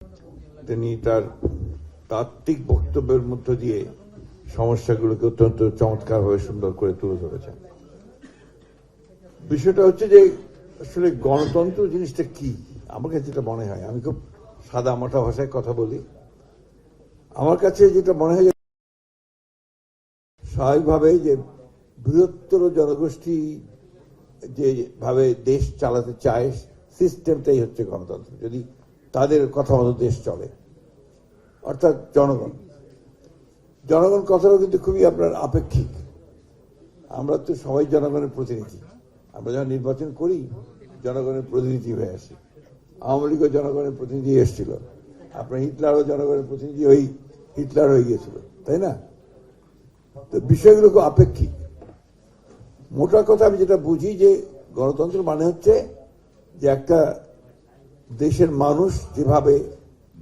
তিনি তার তাত্ত্বিক বক্তব্যের মধ্য দিয়ে সমস্যাগুলোকে অত্যন্ত চমৎকারভাবে সুন্দর করে তুলে ধরেছেন। বিষয়টা হচ্ছে যে আসলে গণতন্ত্র জিনিসটা কি, আমার কাছে যেটা মনে হয়, আমি খুব সাদা মাঠা ভাষায় কথা বলি, আমার কাছে যেটা মনে হয় স্বাভাবিকভাবে যে বৃহত্তর জনগোষ্ঠী যেভাবে দেশ চালাতে চায় সিস্টেমটাই হচ্ছে গণতন্ত্র, যদি তাদের কথা মতো দেশ চলে, অর্থাৎ জনগণ কথাটাও কিন্তু খুবই আপনার আপেক্ষিক। আমরা তো সবাই জনগণের প্রতিনিধি, আমরা যখন নির্বাচন করি জনগণের প্রতিনিধি হয়ে আসি। আওয়ামী লীগও জনগণের প্রতিনিধি এসেছিল, আপনার হিটলারও জনগণের প্রতিনিধি হিটলার হয়ে গিয়েছিল, তাই না? তো বিষয়গুলো খুব আপেক্ষিক। মোটা কথা আমি যেটা বুঝি যে গণতন্ত্র মানে হচ্ছে যে একটা দেশের মানুষ যেভাবে,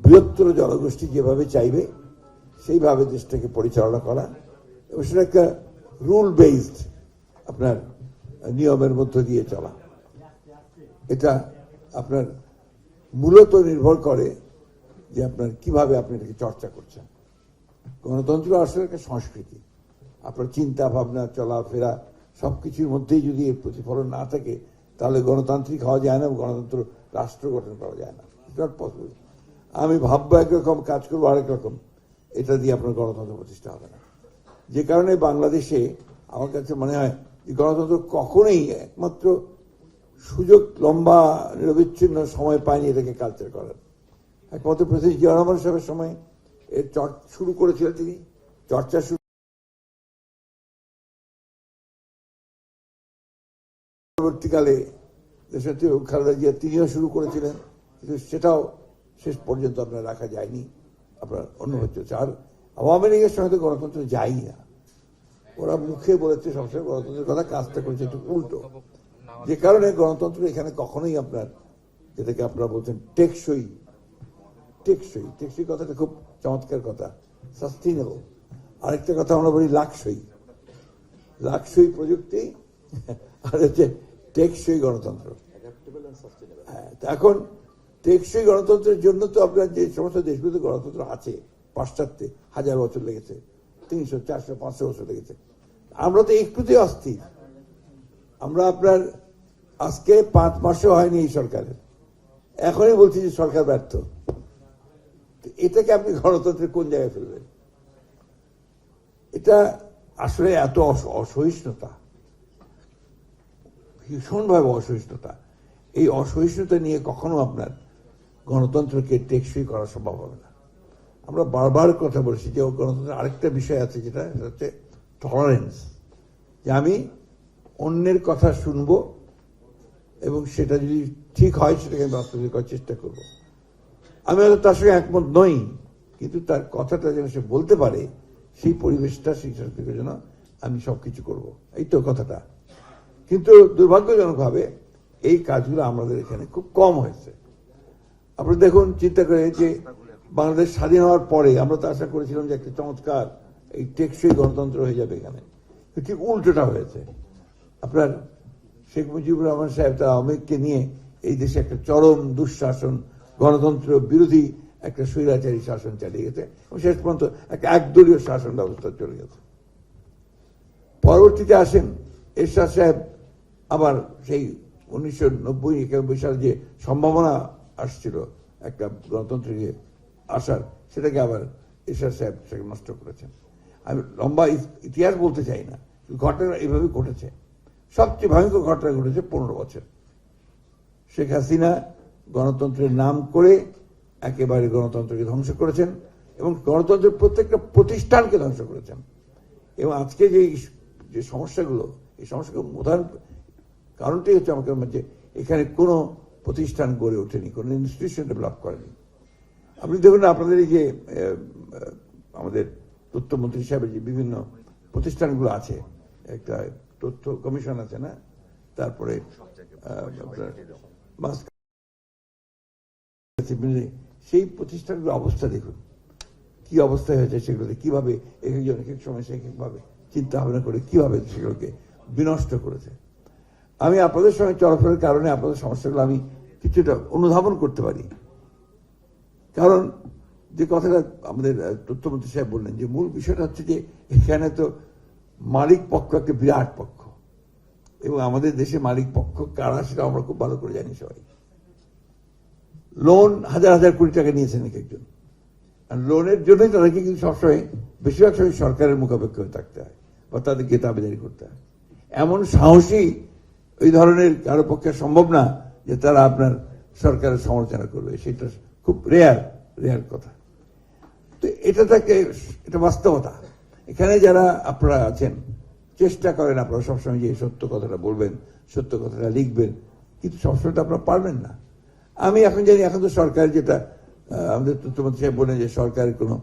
বৃহত্তর জনগোষ্ঠী যেভাবে চাইবে সেইভাবে দেশটাকে পরিচালনা করা, এবং সেটা একটা রুল বেসড আপনার নিয়মের মধ্য দিয়ে চলা। এটা আপনার মূলত নির্ভর করে যে আপনার কিভাবে আপনি এটাকে চর্চা করছেন। গণতন্ত্র আসলে একটা সংস্কৃতি, আপনার চিন্তা ভাবনা চলাফেরা সবকিছুর মধ্যেই যদি এর প্রতিফলন না থাকে তাহলে গণতান্ত্রিক হওয়া যায় না, গণতন্ত্র রাষ্ট্র গঠন করা যায় না। Not possible. আমি ভাববো একরকম, কাজ করবো আরেক রকম, এটা দিয়ে আপনার গণতন্ত্র প্রতিষ্ঠা হবে না। যে কারণে বাংলাদেশে আমার কাছে মনে হয় যে গণতন্ত্র কখনোই একমাত্র সুযোগ লম্বা নিরবিচ্ছিন্ন সময় পায়নি এটাকে কালচার করার। একমাত্র প্রেসিডেন্ট জিয়া রহমান সাহেবের সময় এর শুরু করেছিলেন, তিনি চর্চা শুরু, পরবর্তীকালে দেশনেত্রী খালেদা জিয়া তিনিও শুরু করেছিলেন, কিন্তু সেটাও শেষ পর্যন্ত আপনার রাখা যায়নি, আপনার অন্য হচ্ছে। আর আওয়ামী লীগের সঙ্গে তো গণতন্ত্র যায়ই না, ওরা মুখে বলেছে সবসময় গণতন্ত্রের কথা, কাজটা করেছে একটু উল্টো। যে কারণে গণতন্ত্র এখানে কখনোই আপনার, যেটাকে আপনারা বলছেন টেকসই কথাটা খুব চমৎকার কথা, সাস্টেইনেবল। আরেকটা কথা আমরা বলি লাকসই প্রযুক্তি, আর হচ্ছে টেকসই গণতন্ত্র। হ্যাঁ, এখন টেকসই গণতন্ত্রের জন্য তো আপনার যে সমস্ত দেশগুলোতে গণতন্ত্র আছে, পাশ্চাত্যে 1000 বছর লেগেছে, 300, 400, 500 বছর লেগেছে। আমরা তো একটুতে অস্থির। আমরা আপনার আজকে 5 মাসও হয়নি এই সরকারের, এখনই বলছি যে সরকার ব্যর্থ। এটাকে আপনি গণতন্ত্রের কোন জায়গায় ফেলবেন? এটা আসলে এত অসহিষ্ণুতা, ভীষণভাবে অসহিষ্ণুতা। এই অসহিষ্ণুতা নিয়ে কখনো আপনার গণতন্ত্রকে টেকসই করা সম্ভব হবে না। আমরা বারবার কথা বলেছি যে গণতন্ত্রের আরেকটা বিষয় আছে, যেটা হচ্ছে টলারেন্স, যে আমি অন্যের কথা শুনবো এবং সেটা যদি ঠিক হয় সেটাকে বাস্তবায়িত করার চেষ্টা করব। আমি হয়তো তার সঙ্গে একমত নই, কিন্তু তার কথাটা যেন সে বলতে পারে, সেই পরিবেশটা, সেই সংস্কৃতির জন্য আমি সবকিছু করব, এই তো কথাটা। কিন্তু দুর্ভাগ্যজনকভাবে এই কাজগুলো আমাদের এখানে খুব কম হয়েছে। আপনারা দেখুন, চিন্তা করে যে বাংলাদেশ স্বাধীন হওয়ার পরে আমরা তো আশা করেছিলাম যে একটা চমৎকার এই টেকসই গণতন্ত্র হয়ে যাবে এখানে, ঠিক উল্টোটা হয়েছে। আপনার শেখ মুজিবুর রহমান সাহেব তার আওয়ামী লীগকে নিয়ে এই দেশে একটা চরম দুঃশাসন, গণতন্ত্র বিরোধী একটা স্বৈরাচারী শাসন চালিয়ে গেছে, এবং শেষ পর্যন্ত একটা একদলীয় শাসন ব্যবস্থা চলে গেছে। পরবর্তীতে আসেন এরশাদ সাহেব, আবার সেই 1990-91 সালে যে সম্ভাবনা আসছিল একটা গণতন্ত্রে আসার, সেটাকে আবার এরশাদ সাহেব সেটাকে নষ্ট করেছেন। আমি লম্বা ইতিহাস বলতে চাই না, ঘটনা এইভাবে ঘটেছে। সবচেয়ে ভয়ঙ্কর ঘটনা ঘটেছে 15 বছর। শেখ হাসিনা গণতন্ত্রের নাম করে একেবারে গণতন্ত্রকে ধ্বংস করেছেন, এবং গণতন্ত্রের প্রত্যেকটা প্রতিষ্ঠানকে ধ্বংস করেছেন। এবং আজকে যে সমস্যাগুলো, এই সমস্যাগুলো প্রধান কারণটাই হচ্ছে আমাকে যে এখানে কোনো প্রতিষ্ঠান গড়ে ওঠেনি, কোনো ইনস্টিটিউশন ডেভেলপ করেনি। আপনি দেখুন, আপনাদের এই যে আমাদের তথ্যমন্ত্রী সাহেবের যে বিভিন্ন প্রতিষ্ঠানগুলো আছে, একটা তথ্য কমিশন আছে না, তারপরে সেই প্রতিষ্ঠানগুলোর অবস্থা দেখুন কি অবস্থায় হয়েছে, সেগুলোতে কিভাবে এক একজন এক এক সময় এক একভাবে চিন্তা ভাবনা করে কিভাবে সেগুলোকে বিনষ্ট করেছে। আমি আপনাদের সঙ্গে চলাফেরার কারণে আপনাদের সমস্যাগুলো আমি কিছুটা অনুধাবন করতে পারি, কারণ যে কথাটা আমাদের তথ্যমন্ত্রী সাহেব বললেন, যে মূল বিষয়টা হচ্ছে যে এখানে তো মালিক পক্ষ একটা বিরাট পক্ষ, এবং আমাদের দেশে মালিক পক্ষ কারা সেটা আমরা খুব ভালো করে জানি সবাই। লোন হাজার হাজার কোটি টাকা নিয়েছেন এক একজন, আর লোনের জন্যই তাদেরকে কিন্তু সবসময় বেশিরভাগ সময় সরকারের মুখাপেক্ষ হয়ে থাকতে হয় বা তাদেরকে দাবিদারি করতে হয়। এমন সাহসী ওই ধরনের কারো পক্ষে সম্ভব না যে তারা আপনার সরকারের সমালোচনা করবে, সেটা খুব রেয়ার কথা। তো এটা বাস্তবতা। এখানে যারা আপনারা আছেন চেষ্টা করেন আপনারা সবসময় যে সত্য কথাটা বলবেন, সত্য কথাটা লিখবেন, কিন্তু সবসময় তো আপনারা পারবেন না। আমি এখন জানি, এখন তো সরকার যেটা আমাদের তথ্যমন্ত্রী সাহেব বলেন যে সরকারের কোনো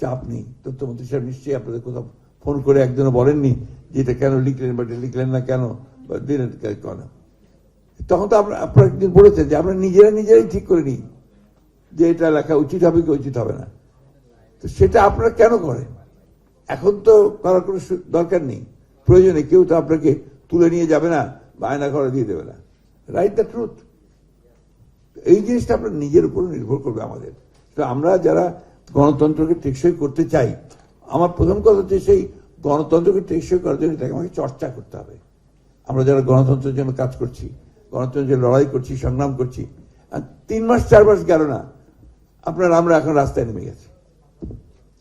চাপ নেই। তথ্যমন্ত্রী সাহেব নিশ্চয়ই আপনাদের কোথাও ফোন করে একজনও বলেননি যে এটা কেন লিখলেন বা এটা লিখলেন না কেন বা দিলেন কেন। তখন তো আপনারা একদিন বলেছেন যে আমরা নিজেরাই ঠিক করে নিই যে এটা লেখা উচিত হবে কি উচিত হবে না। তো সেটা আপনারা কেন করেন? এখন তো করার কোনো দরকার নেই, প্রয়োজনে কেউ তো আপনাকে তুলে নিয়ে যাবে না বা আয়না ঘরে দিয়ে দেবে না। Write the truth. এই জিনিসটা আপনার নিজের উপর নির্ভর করবে আমাদের। তো আমরা যারা গণতন্ত্রকে টেকসই করতে চাই, আমার প্রথম কথা হচ্ছে সেই গণতন্ত্রকে টেকসই করার জন্য এটাকে আমাকে চর্চা করতে হবে। আমরা যারা গণতন্ত্রের জন্য কাজ করছি, গণতন্ত্রের জন্য লড়াই করছি, সংগ্রাম করছি, আর 3 মাস 4 মাস গেল না আমরা এখন রাস্তায় নেমে গেছি।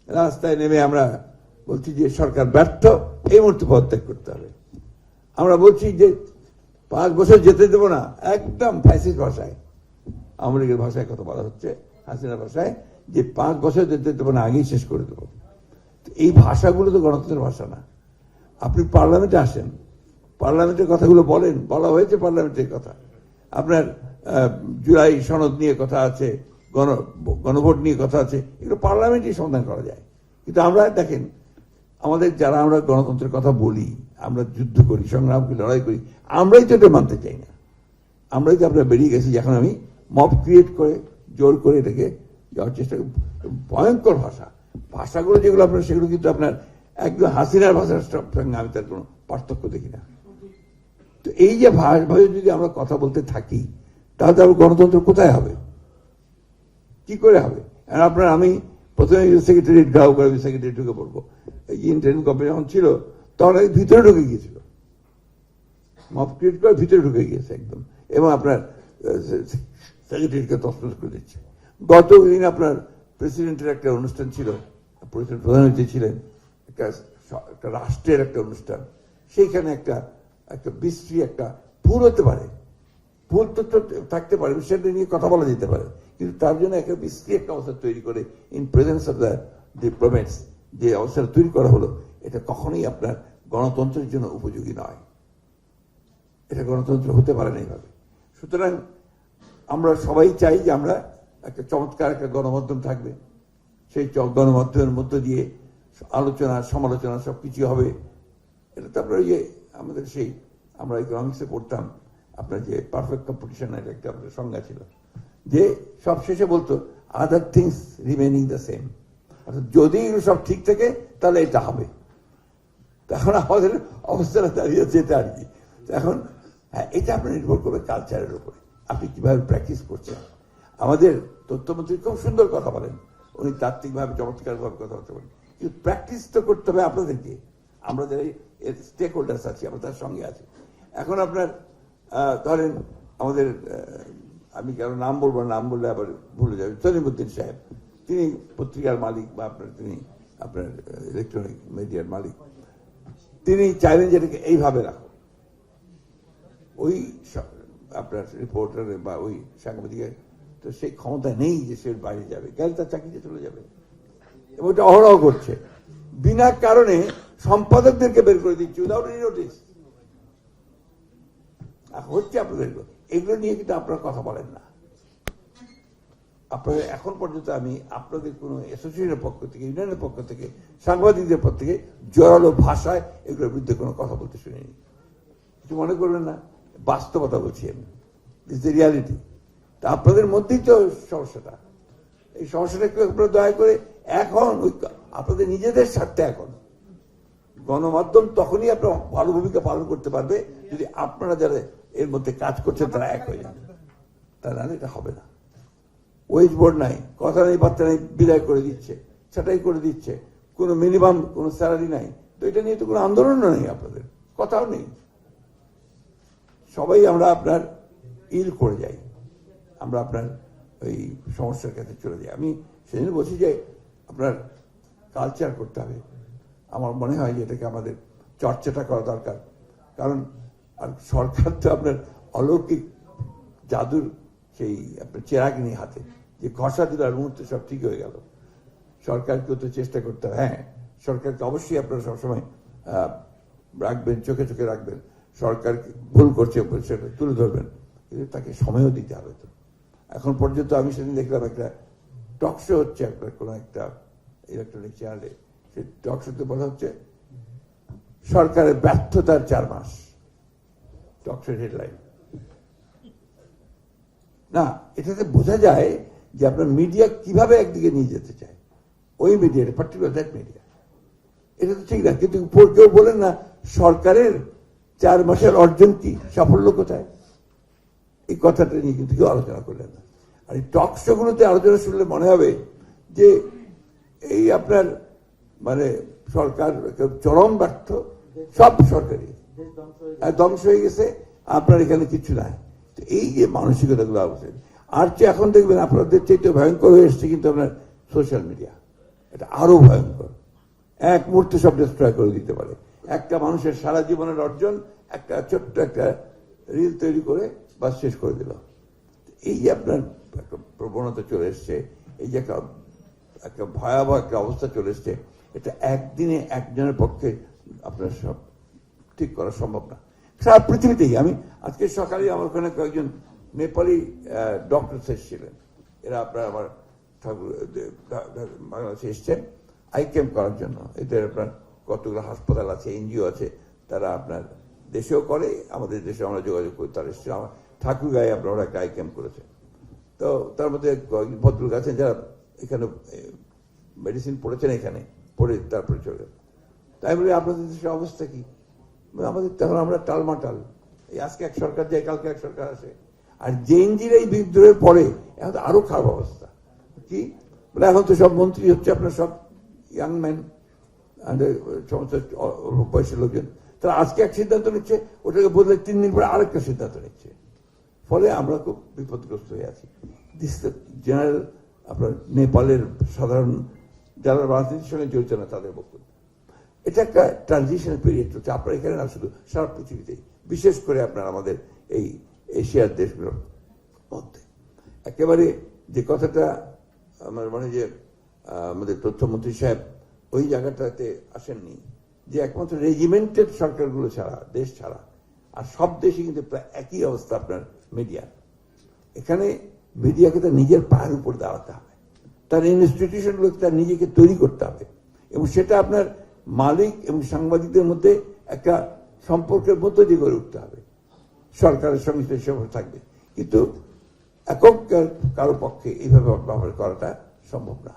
রাস্তায় নেমে আমরা বলছি যে সরকার ব্যর্থ, এই মুহূর্তে পদত্যাগ করতে হবে। আমরা বলছি যে 5 বছর যেতে দেবো না, একদম ফ্যাসিস্ট ভাষায়, আওয়ামী লীগের ভাষায় কথা বলা হচ্ছে, হাসিনার ভাষায়, যে 5 বছর যেতে দেবো না, আগেই শেষ করে দেবো। এই ভাষাগুলো তো গণতন্ত্রের ভাষা না। আপনি পার্লামেন্টে আসেন, পার্লামেন্টের কথাগুলো বলেন, বলা হয়েছে পার্লামেন্টের কথা। আপনার জুলাই সনদ নিয়ে কথা আছে, গণভোট নিয়ে কথা আছে, এগুলো পার্লামেন্টই সমাধান করা যায়। কিন্তু আমরা দেখেন, আমাদের যারা আমরা গণতন্ত্রের কথা বলি, আমরা যুদ্ধ করি, সংগ্রাম করি, লড়াই করি, আমরাই তো এটা মানতে চাই না। আমরাই তো আমরা বেরিয়ে গেছি, এখন আমি মব ক্রিয়েট করে জোর করে এটাকে যাওয়ার চেষ্টা করি। ভয়ঙ্কর ভাষাগুলো যেগুলো আপনার, সেগুলো কিন্তু আপনার একদম হাসিনার ভাষার সঙ্গে আমি তার কোনো পার্থক্য দেখি না। তো এই যে ভাষাভাবে যদি আমরা কথা বলতে থাকি, তাহলে আবার গণতন্ত্র কোথায় হবে, কি করে হবে? আর আপনার, আমি প্রথমে সেক্রেটারিয়েট ঘাও করে সেক্রেটারি ঢুকে পড়বো, এই ইন্টারনেট কোম্পানি যখন ছিল তখন ভিতরে ঢুকে গিয়েছিল, মব ক্রিয়েট করে ভিতরে ঢুকে গিয়েছে একদম, এবং আপনার সেক্রেটারিকে তছনছ করে দিচ্ছে। গতদিন আপনার প্রেসিডেন্টের একটা অনুষ্ঠান ছিল, প্রধানমন্ত্রী ছিলেন, একটা রাষ্ট্রের একটা অনুষ্ঠান, সেইখানে একটা বিশ্রী একটা ভুল হতে পারে, ভুল তথ্য থাকতে পারে, সেটা নিয়ে কথা বলা যেতে পারে, কিন্তু তার জন্য একটা বিশ্রী একটা অবস্থা তৈরি করে in presence of the diplomats যে অবস্থাটা তৈরি করা হলো, এটা কখনোই আপনার গণতন্ত্রের জন্য উপযোগী নয়। এটা গণতন্ত্র হতে পারে না এইভাবে। সুতরাং আমরা সবাই চাই যে আমরা একটা চমৎকার একটা গণমাধ্যম থাকবে, সেই গণমাধ্যমের মধ্য দিয়ে আলোচনা সমালোচনা সবকিছু হবে। এটা তো আপনার ইয়ে আমাদের সেই আমরা ইকোনমিক্সে পড়তাম, আপনার যে পারফেক্ট কম্পিটিশন এর একটা আমাদের সংজ্ঞা ছিল, যে সব শেষে বলতো other things remaining the same, অর্থাৎ যদি এগুলো সব ঠিক থাকে তাহলে এটা হবে। এখন আমাদের অবস্থাটা দাঁড়িয়েছে এটা আর কি। এখন হ্যাঁ, এটা আপনার নির্ভর করবে কালচারের উপরে, আপনি কিভাবে প্র্যাকটিস করছেন। আমাদের তথ্যমন্ত্রী খুব সুন্দর কথা বলেন, উনি তাত্ত্বিকভাবে চমৎকারভাবে কথা বলতে পারেন, কিন্তু প্র্যাকটিস তো করতে হবে আপনাদেরকে। আমরা যারা স্টেক হোল্ডার্স আছি, আমরা তার সঙ্গে আছি। এখন আপনার ধরেন আমাদের, আমি কারো নাম বলবো, নাম বললে আবার ভুলে যাবে, সলিমুদ্দিন সাহেব, তিনি পত্রিকার মালিক বা তিনি আপনার ইলেকট্রনিক মিডিয়ার মালিক, তিনি চাইলেন যে এটাকে এইভাবে রাখো, ওই আপনার রিপোর্টার বা ওই সাংবাদিকের তো সেই ক্ষমতা নেই যে সে বাইরে যাবে, গেলে তার চাকরিতে চলে যাবে, এবং এটা অহরহ করছে। বিনা কারণে সম্পাদকদেরকে বের করে দিচ্ছে উইদাউট এনি নোটিস। হচ্ছে আপনাদের এগুলো নিয়ে কিন্তু আপনারা কথা বলেন না। আপনাদের এখন পর্যন্ত আমি আপনাদের কোন অ্যাসোসিয়েশনের পক্ষ থেকে, ইউনিয়নের পক্ষ থেকে, সাংবাদিকদের পক্ষ থেকে জোরালো ভাষায় এগুলোর বিরুদ্ধে কোনো কথা বলতে শুনিনি। কিছু মনে করবেন না, বাস্তবতা বলছি আমি, দিস দ্য রিয়ালিটি। তা আপনাদের মধ্যেই তো সমস্যাটা, এই সমস্যাটা একটু আপনারা দয়া করে এখন আপনাদের নিজেদের স্বার্থে এখন গণমাধ্যম তখনই আপনার ভালো ভূমিকা পালন করতে পারবে যদি আপনারা যারা এর মধ্যে কাজ করছেন তারা এক হয়ে যাবে, তা নাহলে এটা হবে না। ওয়েজ বোর্ড নাই, কথা নেই বার্তা নেই, বিদায় করে দিচ্ছে, ছাঁটাই করে দিচ্ছে, কোনো মিনিমাম কোনো স্যালারি নাই। তো এটা নিয়ে তো কোনো আন্দোলনও নেই, আপনাদের কথাও নেই। সবাই আমরা আপনার ইল করে যাই, আমরা আপনার ওই সমস্যার কাছে চলে যাই। আমি সেদিন বলছি যে আপনার কালচার করতে হবে। আমার মনে হয় যে এটাকে আমাদের চর্চাটা করা দরকার। কারণ আর সরকার তো আপনার অলৌকিক জাদুর সেই আপনার চেরাগ নিয়ে হাতে, যে ঘষা দিল আর মুহূর্তে সব ঠিক হয়ে গেল। সরকারকেও তো চেষ্টা করতে হবে। হ্যাঁ, সরকারকে অবশ্যই আপনারা সবসময় রাখবেন, চোখে চোখে রাখবেন, সরকার ভুল করছে সেটা তুলে ধরবেন, কিন্তু তাকে সময়ও দিতে হবে। তো এখন পর্যন্ত আমি সেদিন দেখলাম একটা টকশো হচ্ছে আপনার কোনো একটা ইলেকট্রনিক চ্যানেলে, সেই টকশোতে বলা হচ্ছে সরকারের ব্যর্থতার 4 মাস, টকশোর হেডলাইন। না, এটাতে বোঝা যায় যে আপনার মিডিয়া কিভাবে একদিকে নিয়ে যেতে চায়, ওই মিডিয়াটা পার্টিকুলার দ্যাট মিডিয়া। এটা তো ঠিক না, কিন্তু কেউ বলেন না সরকারের 4 মাসের অর্জন কি, সাফল্য কোথায়, এই কথাটা নিয়ে কিন্তু কেউ আলোচনা করলেন না। আর এই টক শো গুলোতে আলোচনা শুনলে মনে হবে যে এই আপনার মানে সরকার চরম ব্যর্থ, সব সরকারি ধ্বংস হয়ে গেছে, আপনার এখানে কিছু নাই। তো এই যে মানসিকতাগুলো আলোচনা, আর যে এখন দেখবেন আপনাদের চাইতে ভয়ঙ্কর হয়ে এসছে কিন্তু আপনার সোশ্যাল মিডিয়া। এটা আরো ভয়ঙ্কর, এক মুহূর্তে সব ডিস্ট্রয় করে দিতে পারে। একটা মানুষের সারা জীবনের অর্জন একটা ছোট্ট একটা রিল তৈরি করে বাস শেষ করে দিল। এই যে আপনার একটা প্রবণতা চলে এসছে, এই যে একটা ভয়াবহ একটা অবস্থা চলে এসছে, এটা একদিনে একজনের পক্ষে আপনার সব ঠিক করা সম্ভব না। সারা পৃথিবীতেই, আমি আজকে সকালে আমার ওখানে কয়েকজন নেপালি ডক্টর এসেছিলেন, এরা আপনার আমার বাংলাদেশে এসছেন আই ক্যাম্প করার জন্য। এদের আপনার কতগুলো হাসপাতাল আছে, এনজিও আছে, তারা আপনার দেশেও করে, আমাদের দেশে আমরা যোগাযোগ করি, তারা এসছে। আমার ঠাকুরগাঁয়ে আপনার ওরা একটা আই ক্যাম্প করেছে। তো তার মধ্যে ভদ্রলোক আছেন যারা এখানে মেডিসিন পড়েছেন, এখানে পড়ে তারপরে চলে গেল। তাই বলে আপনাদের দেশের অবস্থা কি? আমাদের তখন আমরা টালমাটাল, এই আজকে এক সরকার যায়, কালকে এক সরকার আসে। আর জেএনজির এই বিদ্রোহের পরে এখন তো আরো খারাপ অবস্থা। কি বলে, এখন তো সব মন্ত্রী হচ্ছে আপনার সব ইয়াং ম্যান, সমস্ত বয়সের লোকজন। তারা আজকে এক সিদ্ধান্ত নিচ্ছে, ওটাকে বদলে 3 দিন পরে আরেকটা সিদ্ধান্ত নিচ্ছে। ফলে আমরা খুব বিপদগ্রস্ত হয়ে আছি। দিস জেনারেল আপনার নেপালের সাধারণ যারা রাজনীতির সঙ্গে জড়িত না তাদের বক্তব্য। এটা একটা ট্রানজিশন পিরিয়ড হচ্ছে আপনার এখানে না, শুধু সারা পৃথিবীতেই, বিশেষ করে আপনার আমাদের এই এশিয়ার দেশগুলোর মধ্যে। একেবারে যে কথাটা আমার মনে, যে আমাদের তথ্যমন্ত্রী সাহেব ওই জায়গাটাতে আসেননি, যে একমাত্র রেজিমেন্টেড সরকারগুলো ছাড়া, দেশ ছাড়া আর সব দেশে কিন্তু প্রায় একই অবস্থা আপনার মিডিয়া। এখানে মিডিয়াকে তার নিজের পায়ের উপর দাঁড়াতে হবে, তার ইনস্টিটিউশনগুলোকে তার নিজেকে তৈরি করতে হবে, এবং সেটা আপনার মালিক এবং সাংবাদিকদের মধ্যে একটা সম্পর্কের মধ্য দিয়ে গড়ে উঠতে হবে। সরকারের সঙ্গে সেভাবে থাকবে, কিন্তু একক কারো পক্ষে এইভাবে ব্যবহার করাটা সম্ভব না।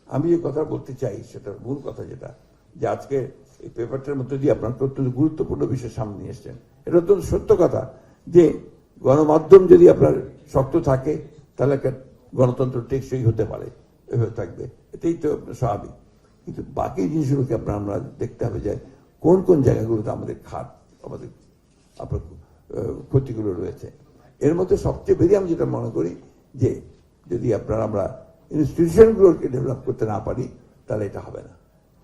আমি যে কথা বলতে চাই সেটার মূল কথা যেটা, যে আজকে এই পেপারটার মধ্যে দিয়ে আপনার অত্যন্ত গুরুত্বপূর্ণ বিষয় সামনে নিয়ে এসছেন। এটা অত্যন্ত সত্য কথা যে গণমাধ্যম যদি আপনার শক্ত থাকে তাহলে একটা গণতন্ত্র টেকসই হতে পারে, এভাবে থাকবে, এটাই তো স্বাভাবিক। কিন্তু বাকি জিনিসগুলোকে আমরা দেখতে হবে যে কোন কোন জায়গাগুলোতে আমাদের খাত, আমাদের আপনার ক্ষতিগুলো রয়েছে। এর মধ্যে সবচেয়ে বেশি আমি যেটা মনে করি যে যদি আমরা ইনস্টিটিউশনগুলোকে ডেভেলপ করতে না পারি তাহলে এটা হবে না।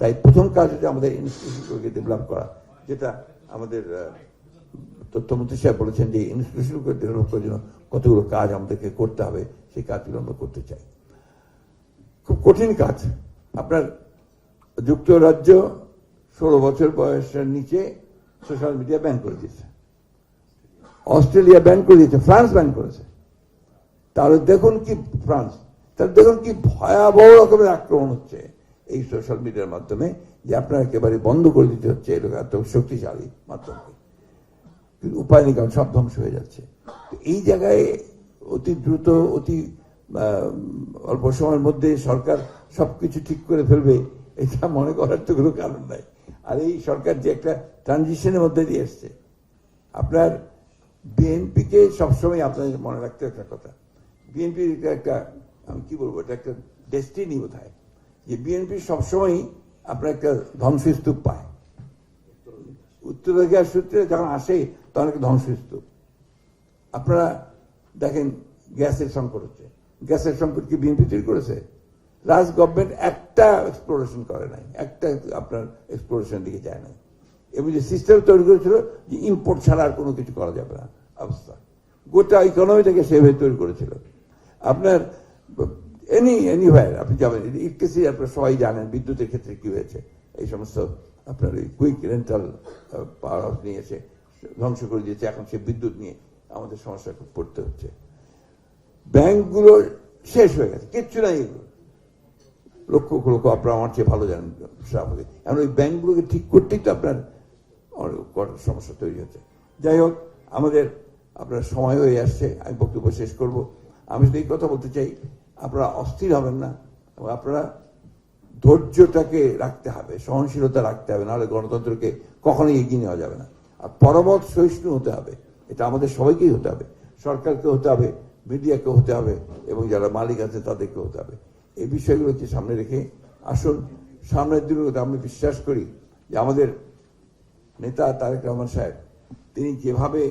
তাই প্রথম কাজ হচ্ছে আমাদের ইনস্টিটিউশনগুলোকে ডেভেলপ করা, যেটা আমাদের তথ্যমন্ত্রী সাহেব বলেছেন যে ইনস্টিটিউশনগুলো ডেভেলপ করার জন্য কতগুলো কাজ আমাদেরকে করতে হবে, সেই কাজগুলো আমরা করতে চাই। খুব কঠিন কাজ। আপনার যুক্তরাজ্য 16 বছর বয়সের নিচে সোশ্যাল মিডিয়া ব্যান করে দিয়েছে, অস্ট্রেলিয়া ব্যান করে দিয়েছে, ফ্রান্স ব্যান করেছে। তাহলে দেখুন কি ফ্রান্স, তাহলে দেখুন কি ভয়াবহ রকমের আক্রমণ হচ্ছে এই সোশ্যাল মিডিয়ার মাধ্যমে, যে আপনার একেবারে বন্ধ করে দিতে হচ্ছে এত শক্তিশালী মাধ্যমকে। কিন্তু উপায় নেই, কারণ সব ধ্বংস হয়ে যাচ্ছে। এই জায়গায় অতি দ্রুত, অতি অল্প সময়ের মধ্যে সরকার সবকিছু ঠিক করে ফেলবে এটা মনে করার তো কোনো কারণ নাই। আর এই সরকার যে একটা ট্রানজিশনের মধ্যে দিয়ে এসছে, আপনার বিএনপিকে সবসময় আপনাদের মনে রাখতে একটা কথা, বিএনপির একটা আমি কি বলবো, এটা একটা ডেস্টিনি বোধহয়, যে বিএনপি সবসময়ই আপনার একটা ধ্বংসস্তূপ পায়। উত্তরাধিকার সূত্রে যখন আসে তখন একটা ধ্বংসস্তূপ। আপনারা দেখেন গ্যাসের সংকট হচ্ছে, গ্যাসের সংকট কি বিএনপি তৈরি করেছে? লাস্ট গভর্নমেন্ট একটা এক্সপ্লোরেশন করে নাই, একটা আপনার এক্সপ্লোরেশন দিকে যায় নাই, এবং যে সিস্টেম তৈরি করেছিল যে ইম্পোর্ট ছাড়া আর কোনো কিছু করা যাবে না অবস্থা, গোটা ইকোনমিটাকে সেভাবে তৈরি করেছিল। আপনার এনিওয়্যার আপনি যাবেন, ইটকেসি আপনার সবাই জানেন বিদ্যুতের ক্ষেত্রে কি হয়েছে, এই সমস্ত আপনার ওই কুইক রেন্টাল পাওয়ার হাউস নিয়ে এসে ধ্বংস করে দিয়েছে। এখন সে বিদ্যুৎ নিয়ে আমাদের সমস্যা পড়তে হচ্ছে। ব্যাংকগুলো শেষ হয়ে গেছে, কিচ্ছু নাই এগুলো, লক্ষ লক্ষ, আপনারা আমার চেয়ে ভালো জানেন সভাপতি। এখন ওই ব্যাংকগুলোকে ঠিক করতেই তো আপনার অনেক সমস্যা তৈরি হচ্ছে। যাই হোক, আমাদের আপনার সময় হয়ে আসছে, আমি বক্তব্য শেষ করব। আমি শুধু এই কথা বলতে চাই, আপনারা অস্থির হবেন না, এবং আপনারা ধৈর্যটাকে রাখতে হবে, সহনশীলতা রাখতে হবে, নাহলে গণতন্ত্রকে কখনোই এগিয়ে নেওয়া যাবে না। আর পরমত সহিষ্ণু হতে হবে, এটা আমাদের সবাইকেই হতে হবে, সরকারকে হতে হবে, মিডিয়াকে হতে হবে, এবং যারা মালিক আছে তাদেরকে হতে হবে। এই বিষয়গুলোকে সামনে রেখে আসুন সামনের দিনগুলোতে আমি বিশ্বাস করি যে আমাদের নেতা তারেক রহমান সাহেব, তিনি যেভাবে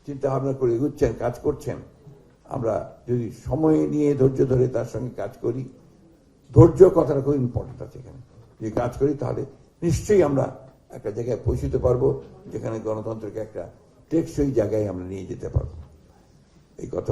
চিন্তা ভাবনা করে এগুচ্ছেন, কাজ করছেন, আমরা যদি সময় নিয়ে ধৈর্য ধরে তার সঙ্গে কাজ করি, ধৈর্য কথাটা খুব ইম্পর্টেন্ট আছে এখানে, যদি কাজ করি তাহলে নিশ্চয়ই আমরা একটা জায়গায় পৌঁছতে পারবো, যেখানে গণতন্ত্রকে একটা টেকসই জায়গায় আমরা নিয়ে যেতে পারবো। এই কথা